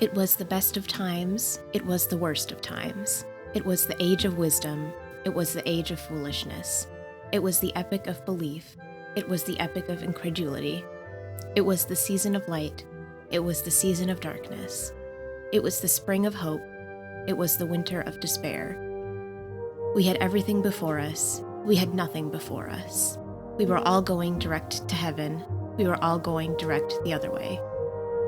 It was the best of times, it was the worst of times. It was the age of wisdom, it was the age of foolishness. It was the epoch of belief, it was the epoch of incredulity. It was the season of light, it was the season of darkness. It was the spring of hope, it was the winter of despair. We had everything before us, we had nothing before us. We were all going direct to heaven, we were all going direct the other way.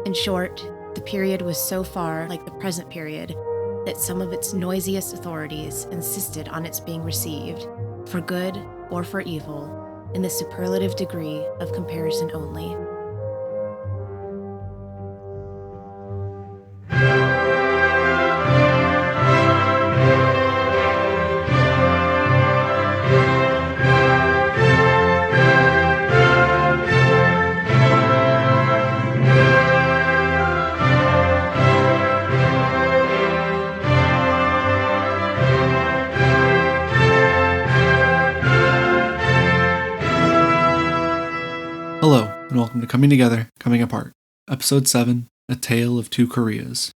In short, the period was so far like the present period that some of its noisiest authorities insisted on its being received, for good or for evil, in the superlative degree of comparison only. Hello, and welcome to Coming Together, Coming Apart, Episode 7, A Tale of Two Koreas.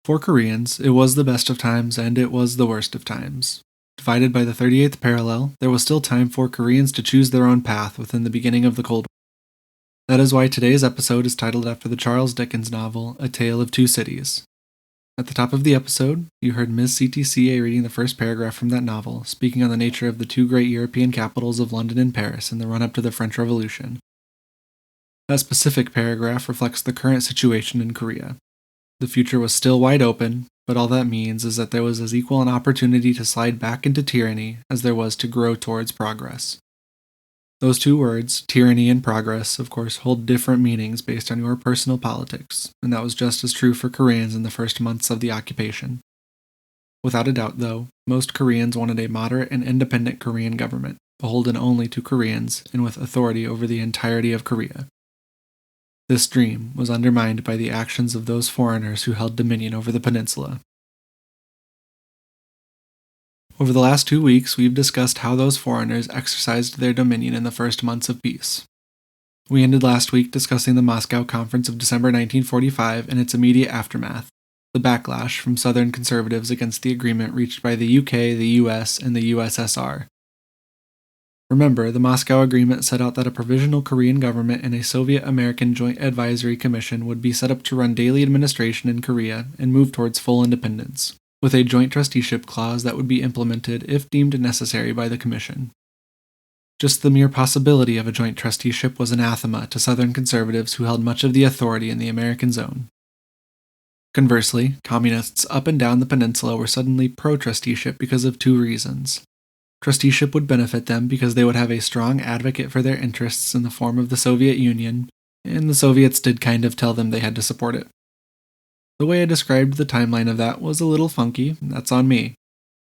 For Koreans, it was the best of times and it was the worst of times. Divided by the 38th parallel, there was still time for Koreans to choose their own path within the beginning of the Cold War. That is why today's episode is titled after the Charles Dickens novel, A Tale of Two Cities. At the top of the episode, you heard Ms. CTCA reading the first paragraph from that novel, speaking on the nature of the two great European capitals of London and Paris in the run-up to the French Revolution. That specific paragraph reflects the current situation in Korea. The future was still wide open, but all that means is that there was as equal an opportunity to slide back into tyranny as there was to grow towards progress. Those two words, tyranny and progress, of course, hold different meanings based on your personal politics, and that was just as true for Koreans in the first months of the occupation. Without a doubt, though, most Koreans wanted a moderate and independent Korean government, beholden only to Koreans and with authority over the entirety of Korea. This dream was undermined by the actions of those foreigners who held dominion over the peninsula. Over the last 2 weeks, we've discussed how those foreigners exercised their dominion in the first months of peace. We ended last week discussing the Moscow Conference of December 1945 and its immediate aftermath, the backlash from Southern conservatives against the agreement reached by the UK, the US, and the USSR. Remember, the Moscow Agreement set out that a provisional Korean government and a Soviet-American Joint Advisory Commission would be set up to run daily administration in Korea and move towards full independence, with a joint trusteeship clause that would be implemented if deemed necessary by the Commission. Just the mere possibility of a joint trusteeship was anathema to Southern conservatives who held much of the authority in the American zone. Conversely, communists up and down the peninsula were suddenly pro-trusteeship because of two reasons. Trusteeship would benefit them because they would have a strong advocate for their interests in the form of the Soviet Union, and the Soviets did kind of tell them they had to support it. The way I described the timeline of that was a little funky, that's on me.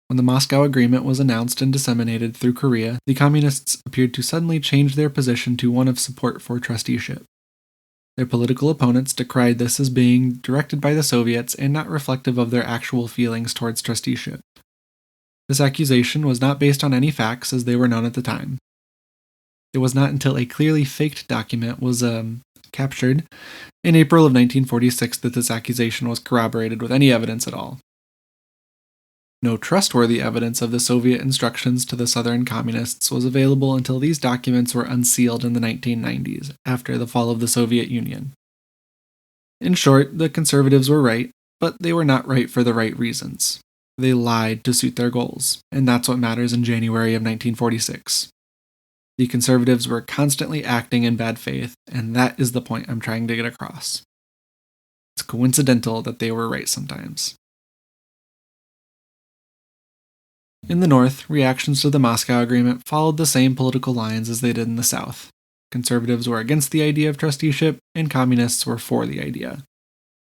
When the Moscow Agreement was announced and disseminated through Korea, the communists appeared to suddenly change their position to one of support for trusteeship. Their political opponents decried this as being directed by the Soviets and not reflective of their actual feelings towards trusteeship. This accusation was not based on any facts, as they were none at the time. It was not until a clearly faked document was captured in April of 1946 that this accusation was corroborated with any evidence at all. No trustworthy evidence of the Soviet instructions to the Southern Communists was available until these documents were unsealed in the 1990s, after the fall of the Soviet Union. In short, the conservatives were right, but they were not right for the right reasons. They lied to suit their goals, and that's what matters in January of 1946. The conservatives were constantly acting in bad faith, and that is the point I'm trying to get across. It's coincidental that they were right sometimes. In the North, reactions to the Moscow Agreement followed the same political lines as they did in the South. Conservatives were against the idea of trusteeship, and communists were for the idea.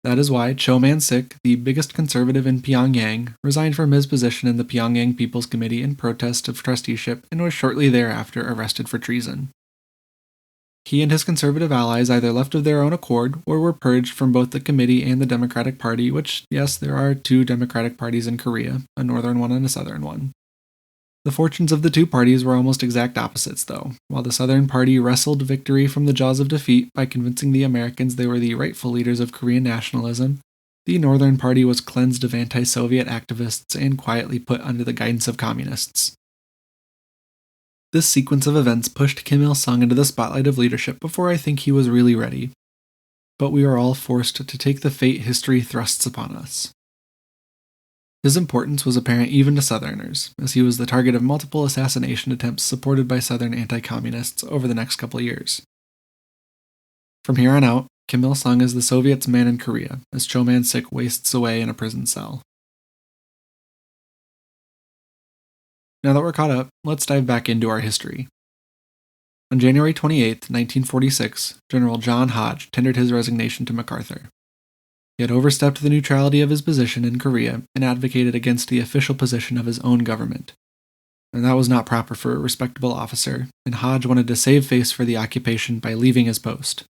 That is why Cho Man-sik, the biggest conservative in Pyongyang, resigned from his position in the Pyongyang People's Committee in protest of trusteeship and was shortly thereafter arrested for treason. He and his conservative allies either left of their own accord or were purged from both the committee and the Democratic Party, which, yes, there are two Democratic parties in Korea, a northern one and a southern one. The fortunes of the two parties were almost exact opposites, though. While the Southern Party wrestled victory from the jaws of defeat by convincing the Americans they were the rightful leaders of Korean nationalism, the Northern Party was cleansed of anti-Soviet activists and quietly put under the guidance of communists. This sequence of events pushed Kim Il-sung into the spotlight of leadership before I think he was really ready. But we are all forced to take the fate history thrusts upon us. His importance was apparent even to Southerners, as he was the target of multiple assassination attempts supported by Southern anti-communists over the next couple years. From here on out, Kim Il-sung is the Soviets' man in Korea, as Cho Man-sik wastes away in a prison cell. Now that we're caught up, let's dive back into our history. On January 28, 1946, General John Hodge tendered his resignation to MacArthur. He had overstepped the neutrality of his position in Korea and advocated against the official position of his own government. And that was not proper for a respectable officer, and Hodge wanted to save face for the occupation by leaving his post.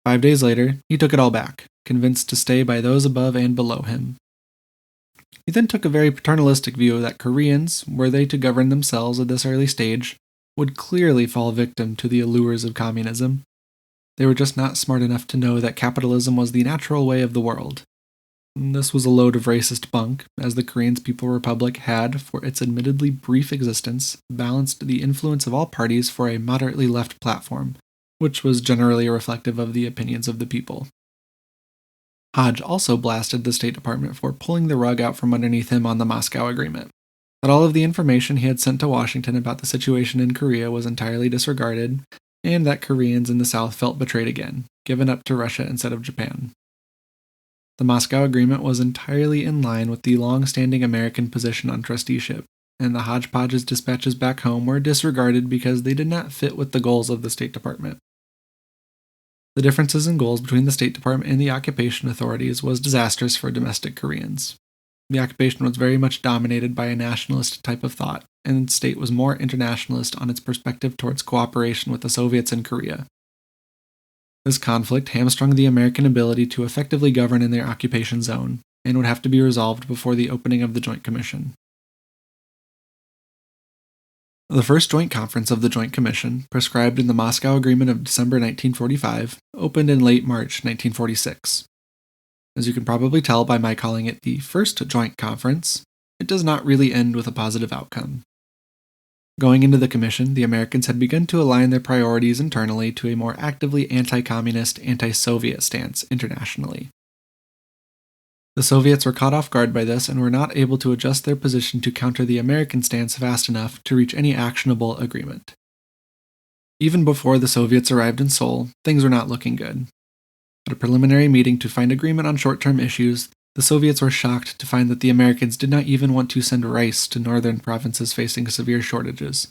5 days later, he took it all back, convinced to stay by those above and below him. He then took a very paternalistic view that Koreans, were they to govern themselves at this early stage, would clearly fall victim to the allures of communism. They were just not smart enough to know that capitalism was the natural way of the world. This was a load of racist bunk, as the Korean People's Republic had, for its admittedly brief existence, balanced the influence of all parties for a moderately left platform, which was generally reflective of the opinions of the people. Hodge also blasted the State Department for pulling the rug out from underneath him on the Moscow Agreement. That all of the information he had sent to Washington about the situation in Korea was entirely disregarded, and that Koreans in the South felt betrayed again, given up to Russia instead of Japan. The Moscow Agreement was entirely in line with the long-standing American position on trusteeship, and the hodgepodge's dispatches back home were disregarded because they did not fit with the goals of the State Department. The differences in goals between the State Department and the occupation authorities was disastrous for domestic Koreans. The occupation was very much dominated by a nationalist type of thought, and the state was more internationalist on its perspective towards cooperation with the Soviets in Korea. This conflict hamstrung the American ability to effectively govern in their occupation zone, and would have to be resolved before the opening of the Joint Commission. The first joint conference of the Joint Commission, prescribed in the Moscow Agreement of December 1945, opened in late March 1946. As you can probably tell by my calling it the first joint conference, it does not really end with a positive outcome. Going into the Commission, the Americans had begun to align their priorities internally to a more actively anti-communist, anti-Soviet stance internationally. The Soviets were caught off guard by this and were not able to adjust their position to counter the American stance fast enough to reach any actionable agreement. Even before the Soviets arrived in Seoul, things were not looking good. At a preliminary meeting to find agreement on short-term issues, the Soviets were shocked to find that the Americans did not even want to send rice to northern provinces facing severe shortages.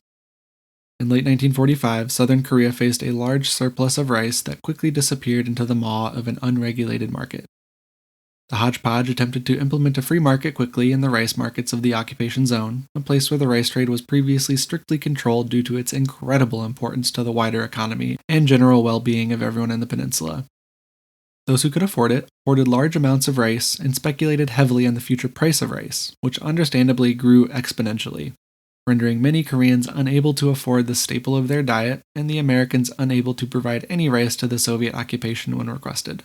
In late 1945, southern Korea faced a large surplus of rice that quickly disappeared into the maw of an unregulated market. The hodgepodge attempted to implement a free market quickly in the rice markets of the occupation zone, a place where the rice trade was previously strictly controlled due to its incredible importance to the wider economy and general well-being of everyone in the peninsula. Those who could afford it hoarded large amounts of rice and speculated heavily on the future price of rice, which understandably grew exponentially, rendering many Koreans unable to afford the staple of their diet and the Americans unable to provide any rice to the Soviet occupation when requested.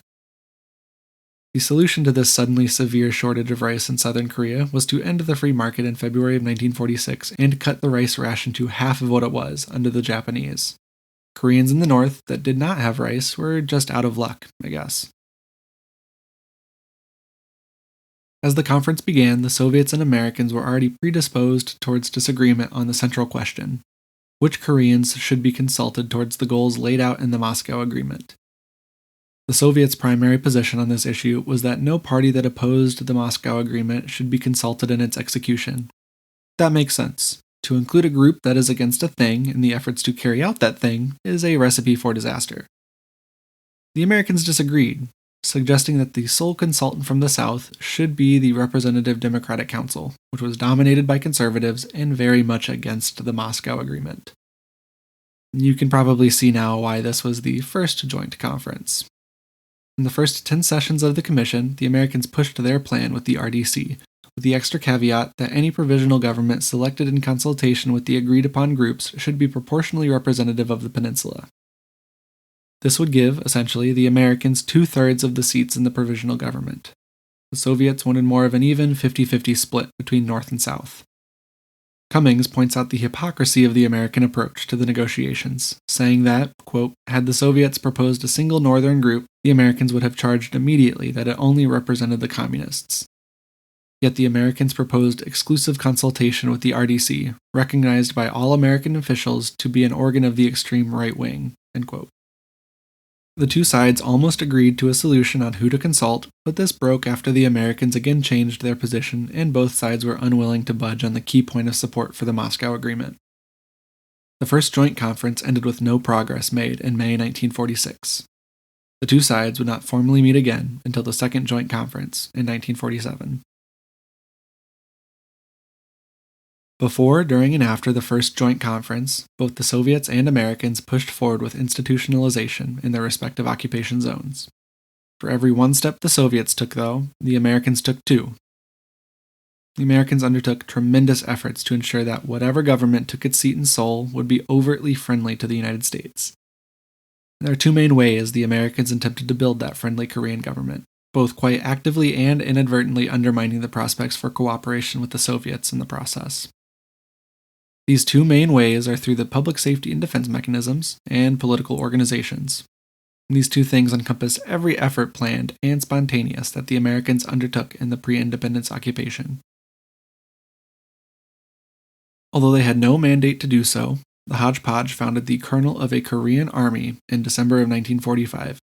The solution to this suddenly severe shortage of rice in southern Korea was to end the free market in February of 1946 and cut the rice ration to half of what it was under the Japanese. Koreans in the north that did not have rice were just out of luck, I guess. As the conference began, the Soviets and Americans were already predisposed towards disagreement on the central question: which Koreans should be consulted towards the goals laid out in the Moscow Agreement. The Soviets' primary position on this issue was that no party that opposed the Moscow Agreement should be consulted in its execution. That makes sense. To include a group that is against a thing in the efforts to carry out that thing is a recipe for disaster. The Americans disagreed, suggesting that the sole consultant from the South should be the Representative Democratic Council, which was dominated by conservatives and very much against the Moscow Agreement. You can probably see now why this was the first joint conference. In the first 10 sessions of the Commission, the Americans pushed their plan with the RDC, with the extra caveat that any provisional government selected in consultation with the agreed-upon groups should be proportionally representative of the peninsula. This would give, essentially, the Americans 2/3 of the seats in the provisional government. The Soviets wanted more of an even 50-50 split between North and South. Cummings points out the hypocrisy of the American approach to the negotiations, saying that, quote, had the Soviets proposed a single northern group, the Americans would have charged immediately that it only represented the communists. Yet the Americans proposed exclusive consultation with the RDC, recognized by all American officials to be an organ of the extreme right wing, end quote. The two sides almost agreed to a solution on who to consult, but this broke after the Americans again changed their position and both sides were unwilling to budge on the key point of support for the Moscow Agreement. The first joint conference ended with no progress made in May 1946. The two sides would not formally meet again until the second joint conference in 1947. Before, during, and after the first joint conference, both the Soviets and Americans pushed forward with institutionalization in their respective occupation zones. For every one step the Soviets took, though, the Americans took two. The Americans undertook tremendous efforts to ensure that whatever government took its seat in Seoul would be overtly friendly to the United States. There are two main ways the Americans attempted to build that friendly Korean government, both quite actively and inadvertently undermining the prospects for cooperation with the Soviets in the process. These two main ways are through the public safety and defense mechanisms and political organizations. These two things encompass every effort planned and spontaneous that the Americans undertook in the pre-independence occupation. Although they had no mandate to do so, the Hodgepodge founded the Colonel of a Korean Army in December of 1945.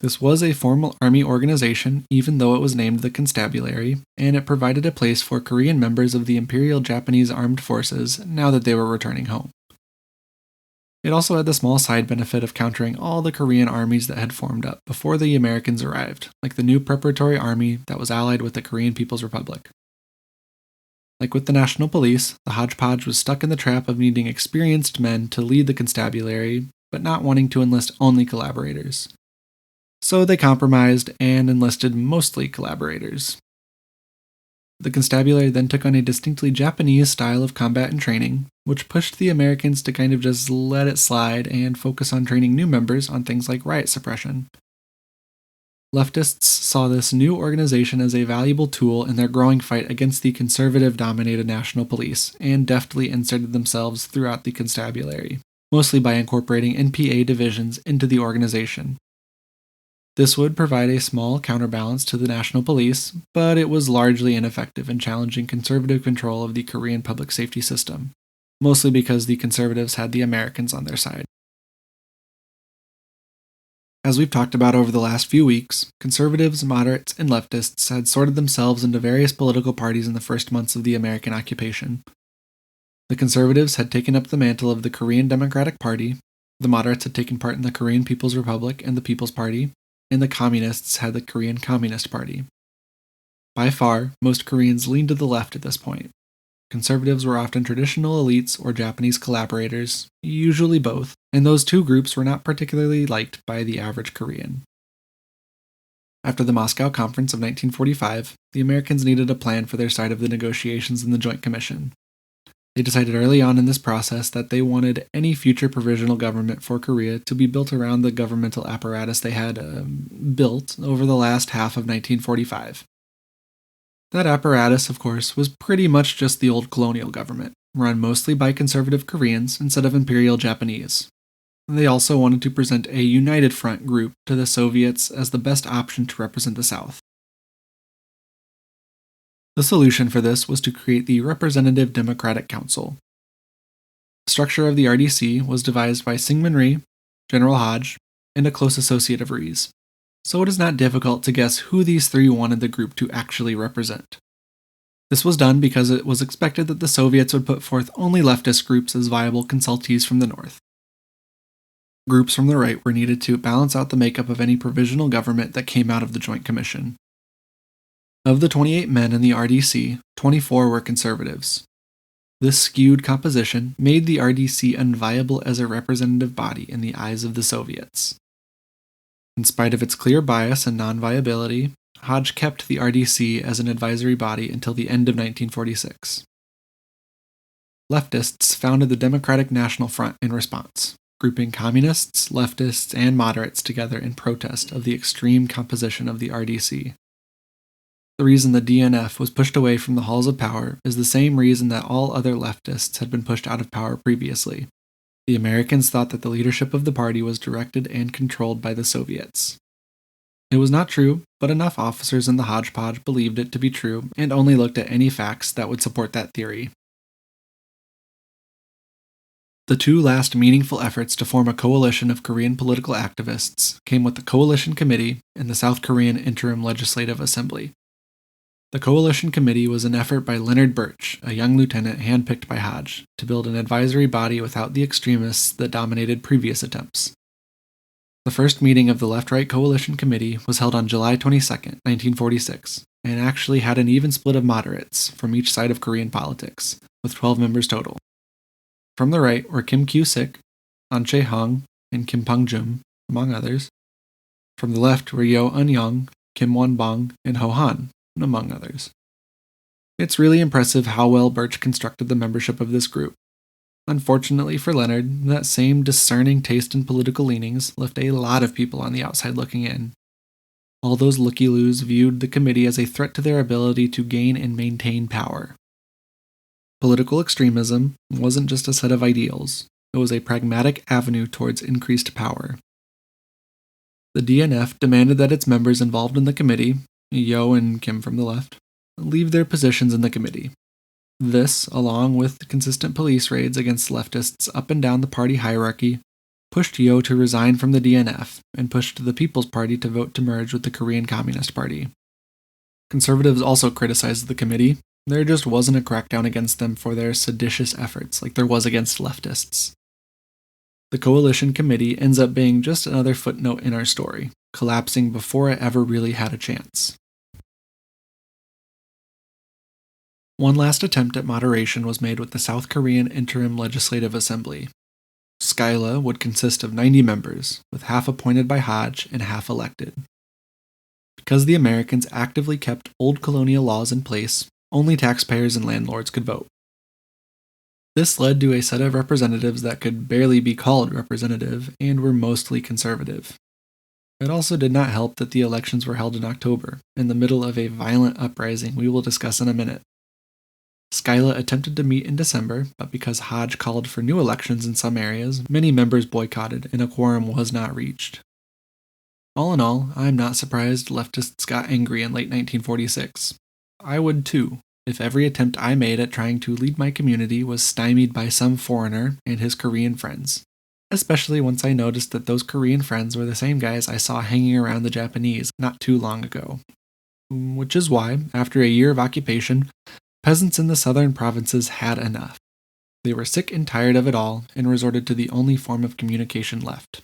This was a formal army organization, even though it was named the Constabulary, and it provided a place for Korean members of the Imperial Japanese Armed Forces now that they were returning home. It also had the small side benefit of countering all the Korean armies that had formed up before the Americans arrived, like the new preparatory army that was allied with the Korean People's Republic. Like with the National Police, the Hodgepodge was stuck in the trap of needing experienced men to lead the Constabulary, but not wanting to enlist only collaborators. So they compromised and enlisted mostly collaborators. The Constabulary then took on a distinctly Japanese style of combat and training, which pushed the Americans to kind of just let it slide and focus on training new members on things like riot suppression. Leftists saw this new organization as a valuable tool in their growing fight against the conservative-dominated National Police, and deftly inserted themselves throughout the Constabulary, mostly by incorporating NPA divisions into the organization. This would provide a small counterbalance to the National Police, but it was largely ineffective in challenging conservative control of the Korean public safety system, mostly because the conservatives had the Americans on their side. As we've talked about over the last few weeks, conservatives, moderates, and leftists had sorted themselves into various political parties in the first months of the American occupation. The conservatives had taken up the mantle of the Korean Democratic Party, the moderates had taken part in the Korean People's Republic and the People's Party, and the communists had the Korean Communist Party. By far, most Koreans leaned to the left at this point. Conservatives were often traditional elites or Japanese collaborators, usually both, and those two groups were not particularly liked by the average Korean. After the Moscow Conference of 1945, the Americans needed a plan for their side of the negotiations in the Joint Commission. They decided early on in this process that they wanted any future provisional government for Korea to be built around the governmental apparatus they had built over the last half of 1945. That apparatus, of course, was pretty much just the old colonial government, run mostly by conservative Koreans instead of imperial Japanese. They also wanted to present a united front group to the Soviets as the best option to represent the South. The solution for this was to create the Representative Democratic Council. The structure of the RDC was devised by Syngman Rhee, General Hodge, and a close associate of Rhee's, so it is not difficult to guess who these three wanted the group to actually represent. This was done because it was expected that the Soviets would put forth only leftist groups as viable consultees from the North. Groups from the right were needed to balance out the makeup of any provisional government that came out of the Joint Commission. Of the 28 men in the RDC, 24 were conservatives. This skewed composition made the RDC unviable as a representative body in the eyes of the Soviets. In spite of its clear bias and non-viability, Hodge kept the RDC as an advisory body until the end of 1946. Leftists founded the Democratic National Front in response, grouping communists, leftists, and moderates together in protest of the extreme composition of the RDC. The reason the DNF was pushed away from the halls of power is the same reason that all other leftists had been pushed out of power previously. The Americans thought that the leadership of the party was directed and controlled by the Soviets. It was not true, but enough officers in the hodgepodge believed it to be true and only looked at any facts that would support that theory. The two last meaningful efforts to form a coalition of Korean political activists came with the Coalition Committee and the South Korean Interim Legislative Assembly. The Coalition Committee was an effort by Leonard Birch, a young lieutenant handpicked by Hodge, to build an advisory body without the extremists that dominated previous attempts. The first meeting of the Left-Right Coalition Committee was held on July 22, 1946, and actually had an even split of moderates from each side of Korean politics, with 12 members total. From the right were Kim Kyu-sik, An Chae-hong, and Kim Pong-jum, among others. From the left were Yo Eun-young, Kim Won-bong, and Ho Han, among others. It's really impressive how well Birch constructed the membership of this group. Unfortunately for Leonard, that same discerning taste in political leanings left a lot of people on the outside looking in. All those looky-loos viewed the committee as a threat to their ability to gain and maintain power. Political extremism wasn't just a set of ideals, it was a pragmatic avenue towards increased power. The DNF demanded that its members involved in the committee, Yo and Kim from the left, leave their positions in the committee. This, along with consistent police raids against leftists up and down the party hierarchy, pushed Yo to resign from the DNF and pushed the People's Party to vote to merge with the Korean Communist Party. Conservatives also criticized the committee. There just wasn't a crackdown against them for their seditious efforts like there was against leftists. The Coalition Committee ends up being just another footnote in our story, collapsing before it ever really had a chance. One last attempt at moderation was made with the South Korean Interim Legislative Assembly. SKYLA would consist of 90 members, with half appointed by Hodge and half elected. Because the Americans actively kept old colonial laws in place, only taxpayers and landlords could vote. This led to a set of representatives that could barely be called representative and were mostly conservative. It also did not help that the elections were held in October, in the middle of a violent uprising we will discuss in a minute. SKYLA attempted to meet in December, but because Hodge called for new elections in some areas, many members boycotted and a quorum was not reached. All in all, I'm not surprised leftists got angry in late 1946. I would too, if every attempt I made at trying to lead my community was stymied by some foreigner and his Korean friends. Especially once I noticed that those Korean friends were the same guys I saw hanging around the Japanese not too long ago. Which is why, after a year of occupation, peasants in the southern provinces had enough. They were sick and tired of it all and resorted to the only form of communication left: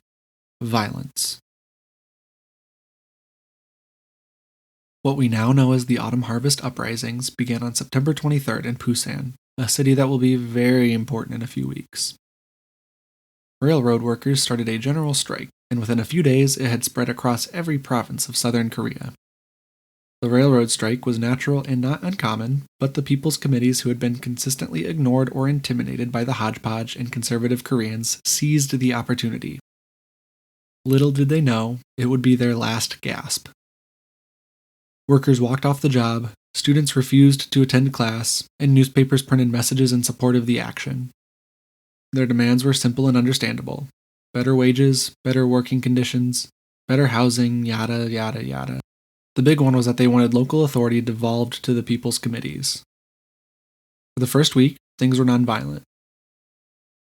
violence. What we now know as the Autumn Harvest Uprisings began on September 23rd in Busan, a city that will be very important in a few weeks. Railroad workers started a general strike, and within a few days it had spread across every province of southern Korea. The railroad strike was natural and not uncommon, but the people's committees who had been consistently ignored or intimidated by the hodgepodge and conservative Koreans seized the opportunity. Little did they know, it would be their last gasp. Workers walked off the job, students refused to attend class, and newspapers printed messages in support of the action. Their demands were simple and understandable: better wages, better working conditions, better housing, yada yada yada. The big one was that they wanted local authority devolved to the people's committees. For the first week, things were nonviolent.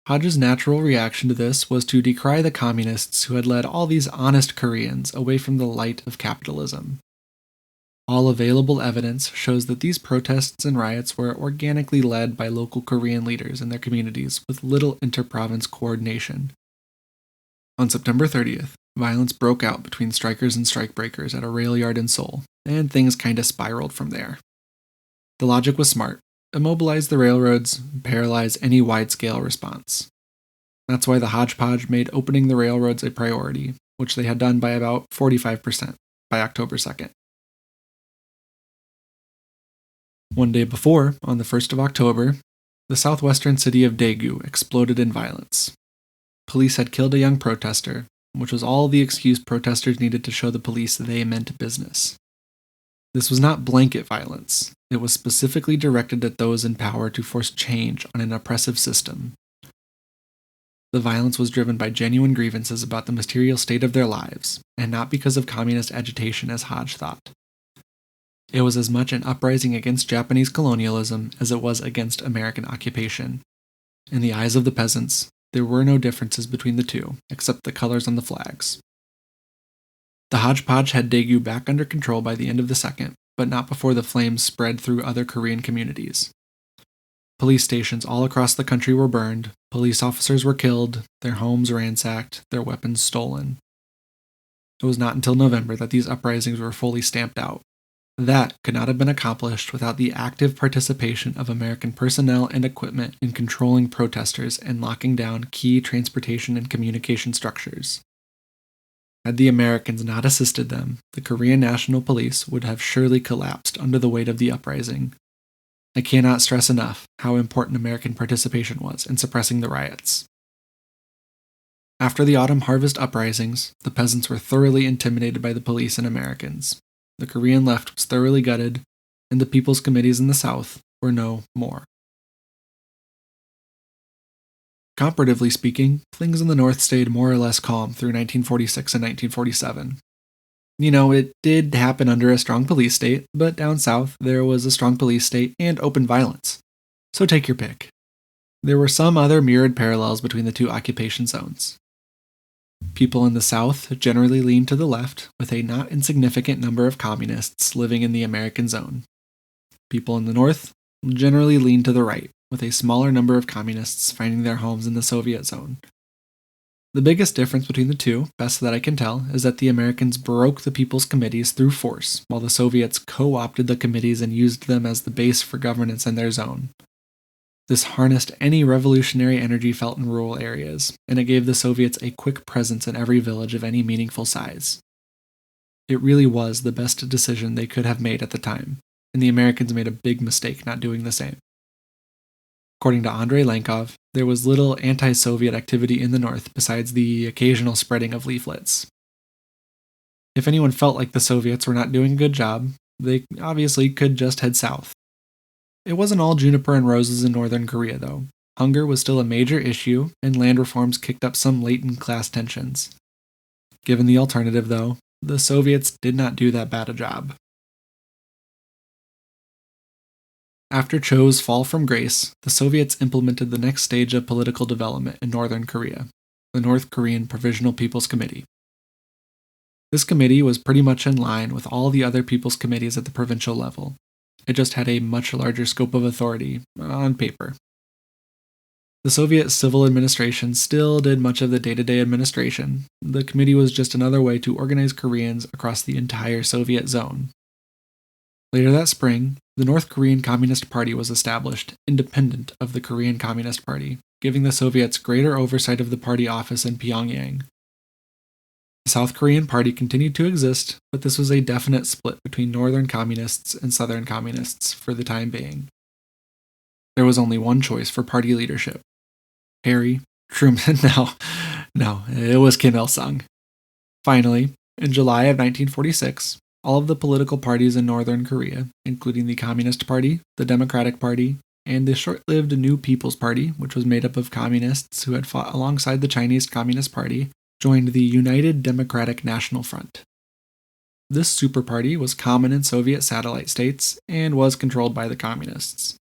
Hodge's natural reaction to this was to decry the communists who had led all these honest Koreans away from the light of capitalism. All available evidence shows that these protests and riots were organically led by local Korean leaders in their communities with little inter-province coordination. On September 30th, violence broke out between strikers and strikebreakers at a rail yard in Seoul, and things kinda spiraled from there. The logic was smart: immobilize the railroads, paralyze any wide-scale response. That's why the hodgepodge made opening the railroads a priority, which they had done by about 45% by October 2nd. One day before, on the 1st of October, the southwestern city of Daegu exploded in violence. Police had killed a young protester, which was all the excuse protesters needed to show the police they meant business. This was not blanket violence. It was specifically directed at those in power to force change on an oppressive system. The violence was driven by genuine grievances about the material state of their lives, and not because of communist agitation as Hodge thought. It was as much an uprising against Japanese colonialism as it was against American occupation. In the eyes of the peasants, there were no differences between the two, except the colors on the flags. The hodgepodge had Daegu back under control by the end of the second, but not before the flames spread through other Korean communities. Police stations all across the country were burned, police officers were killed, their homes ransacked, their weapons stolen. It was not until November that these uprisings were fully stamped out. That could not have been accomplished without the active participation of American personnel and equipment in controlling protesters and locking down key transportation and communication structures. Had the Americans not assisted them, the Korean National Police would have surely collapsed under the weight of the uprising. I cannot stress enough how important American participation was in suppressing the riots. After the autumn harvest uprisings, the peasants were thoroughly intimidated by the police and Americans. The Korean left was thoroughly gutted, and the people's committees in the South were no more. Comparatively speaking, things in the North stayed more or less calm through 1946 and 1947. It did happen under a strong police state, but down south there was a strong police state and open violence. So take your pick. There were some other mirrored parallels between the two occupation zones. People in the South generally leaned to the left, with a not insignificant number of communists living in the American zone. People in the North generally leaned to the right, with a smaller number of communists finding their homes in the Soviet zone. The biggest difference between the two, best that I can tell, is that the Americans broke the people's committees through force, while the Soviets co-opted the committees and used them as the base for governance in their zone. This harnessed any revolutionary energy felt in rural areas, and it gave the Soviets a quick presence in every village of any meaningful size. It really was the best decision they could have made at the time, and the Americans made a big mistake not doing the same. According to Andrei Lankov, there was little anti-Soviet activity in the North besides the occasional spreading of leaflets. If anyone felt like the Soviets were not doing a good job, they obviously could just head south. It wasn't all juniper and roses in northern Korea, though. Hunger was still a major issue, and land reforms kicked up some latent class tensions. Given the alternative, though, the Soviets did not do that bad a job. After Cho's fall from grace, the Soviets implemented the next stage of political development in northern Korea, the North Korean Provisional People's Committee. This committee was pretty much in line with all the other people's committees at the provincial level. It just had a much larger scope of authority, on paper. The Soviet civil administration still did much of the day-to-day administration. The committee was just another way to organize Koreans across the entire Soviet zone. Later that spring, the North Korean Communist Party was established, independent of the Korean Communist Party, giving the Soviets greater oversight of the party office in Pyongyang. The South Korean Party continued to exist, but this was a definite split between Northern Communists and Southern Communists for the time being. There was only one choice for party leadership. Harry Truman. No, it was Kim Il-sung. Finally, in July of 1946, all of the political parties in Northern Korea, including the Communist Party, the Democratic Party, and the short-lived New People's Party, which was made up of communists who had fought alongside the Chinese Communist Party, joined the United Democratic National Front. This super party was common in Soviet satellite states and was controlled by the communists.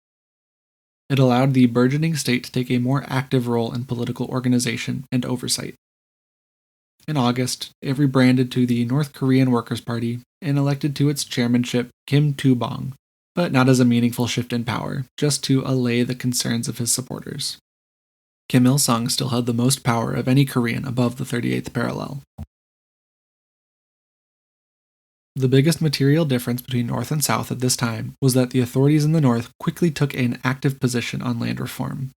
It allowed the burgeoning state to take a more active role in political organization and oversight. In August, it rebranded to the North Korean Workers' Party and elected to its chairmanship Kim Tu-bong, but not as a meaningful shift in power, just to allay the concerns of his supporters. Kim Il-sung still held the most power of any Korean above the 38th parallel. The biggest material difference between North and South at this time was that the authorities in the North quickly took an active position on land reform.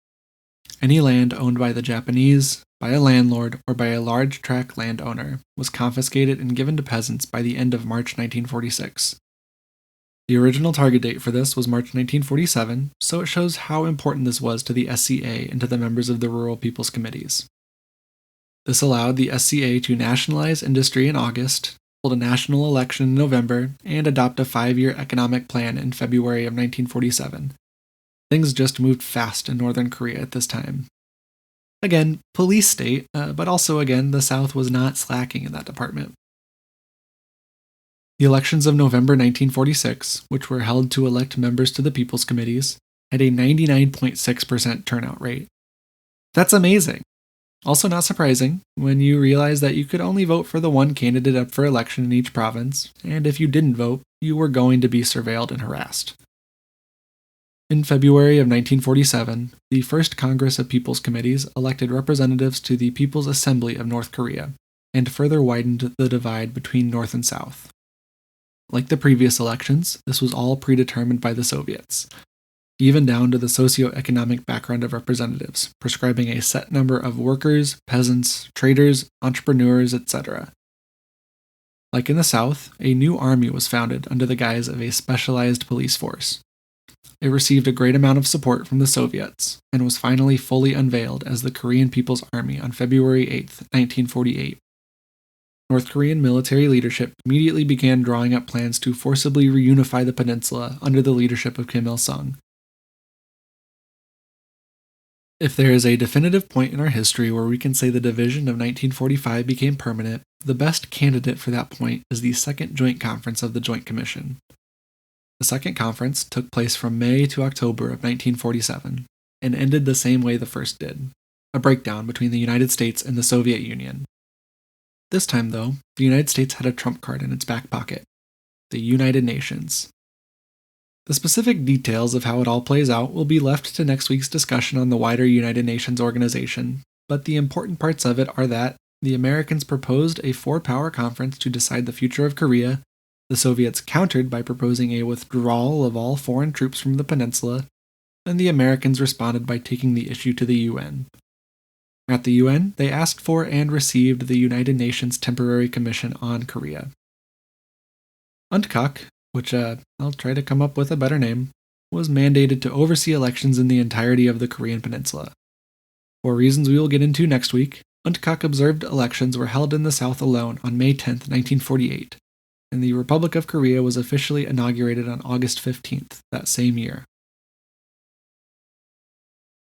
Any land owned by the Japanese, by a landlord, or by a large tract landowner was confiscated and given to peasants by the end of March 1946. The original target date for this was March 1947, so it shows how important this was to the SCA and to the members of the Rural People's Committees. This allowed the SCA to nationalize industry in August, hold a national election in November, and adopt a 5-year economic plan in February of 1947. Things just moved fast in Northern Korea at this time. Again, police state, but also again, the South was not slacking in that department. The elections of November 1946, which were held to elect members to the People's Committees, had a 99.6% turnout rate. That's amazing. Also not surprising, when you realize that you could only vote for the one candidate up for election in each province, and if you didn't vote, you were going to be surveilled and harassed. In February of 1947, the First Congress of People's Committees elected representatives to the People's Assembly of North Korea, and further widened the divide between North and South. Like the previous elections, this was all predetermined by the Soviets, even down to the socio-economic background of representatives, prescribing a set number of workers, peasants, traders, entrepreneurs, etc. Like in the South, a new army was founded under the guise of a specialized police force. It received a great amount of support from the Soviets, and was finally fully unveiled as the Korean People's Army on February 8, 1948. North Korean military leadership immediately began drawing up plans to forcibly reunify the peninsula under the leadership of Kim Il-sung. If there is a definitive point in our history where we can say the division of 1945 became permanent, the best candidate for that point is the Second Joint Conference of the Joint Commission. The Second Conference took place from May to October of 1947, and ended the same way the first did, a breakdown between the United States and the Soviet Union. This time, though, the United States had a trump card in its back pocket: the United Nations. The specific details of how it all plays out will be left to next week's discussion on the wider United Nations organization, but the important parts of it are that the Americans proposed a 4-power conference to decide the future of Korea, the Soviets countered by proposing a withdrawal of all foreign troops from the peninsula, and the Americans responded by taking the issue to the UN. At the UN, they asked for and received the United Nations Temporary Commission on Korea. UNTCOC, which I'll try to come up with a better name, was mandated to oversee elections in the entirety of the Korean peninsula. For reasons we will get into next week, UNTCOC observed elections were held in the South alone on May 10, 1948, and the Republic of Korea was officially inaugurated on August 15th that same year.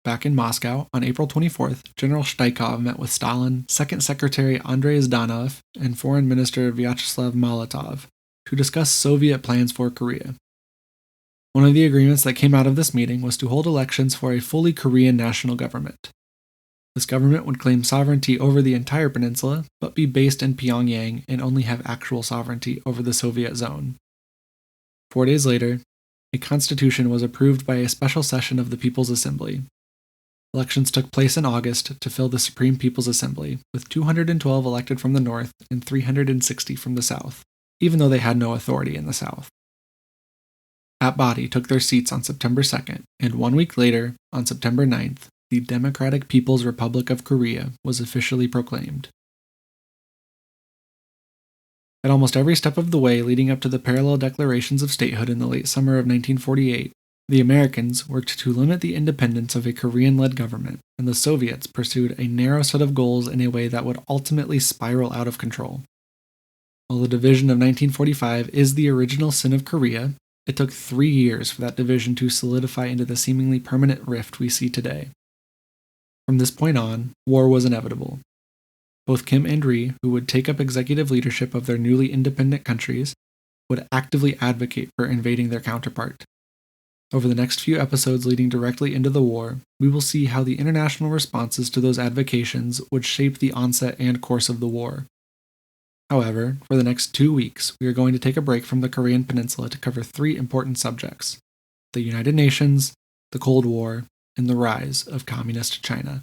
Back in Moscow, on April 24th, General Shtaikov met with Stalin, Second Secretary Andrei Zhdanov, and Foreign Minister Vyacheslav Molotov to discuss Soviet plans for Korea. One of the agreements that came out of this meeting was to hold elections for a fully Korean national government. This government would claim sovereignty over the entire peninsula, but be based in Pyongyang and only have actual sovereignty over the Soviet zone. 4 days later, a constitution was approved by a special session of the People's Assembly. Elections took place in August to fill the Supreme People's Assembly, with 212 elected from the north and 360 from the south, even though they had no authority in the south. That body took their seats on September 2nd, and 1 week later, on September 9th, the Democratic People's Republic of Korea was officially proclaimed. At almost every step of the way leading up to the parallel declarations of statehood in the late summer of 1948, the Americans worked to limit the independence of a Korean-led government, and the Soviets pursued a narrow set of goals in a way that would ultimately spiral out of control. While the division of 1945 is the original sin of Korea, it took 3 years for that division to solidify into the seemingly permanent rift we see today. From this point on, war was inevitable. Both Kim and Ri, who would take up executive leadership of their newly independent countries, would actively advocate for invading their counterpart. Over the next few episodes leading directly into the war, we will see how the international responses to those advocations would shape the onset and course of the war. However, for the next 2 weeks, we are going to take a break from the Korean Peninsula to cover 3 important subjects: the United Nations, the Cold War, and the rise of Communist China.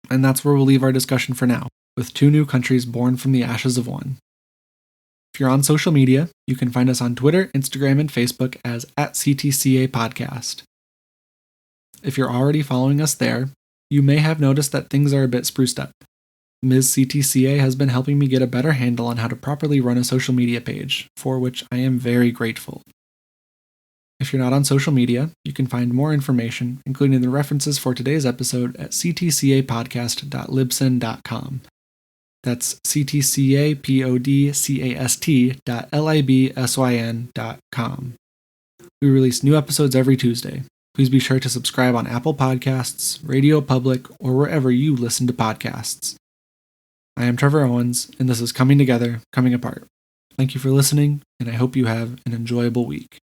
And that's where we'll leave our discussion for now, with 2 new countries born from the ashes of one. If you're on social media, you can find us on Twitter, Instagram, and Facebook as @CTCA Podcast. If you're already following us there, you may have noticed that things are a bit spruced up. Ms. CTCA has been helping me get a better handle on how to properly run a social media page, for which I am very grateful. If you're not on social media, you can find more information, including the references for today's episode, at ctcapodcast.libsyn.com. That's ctcapodcast.libsyn.com. We release new episodes every Tuesday. Please be sure to subscribe on Apple Podcasts, Radio Public, or wherever you listen to podcasts. I am Trevor Owens, and this is Coming Together, Coming Apart. Thank you for listening, and I hope you have an enjoyable week.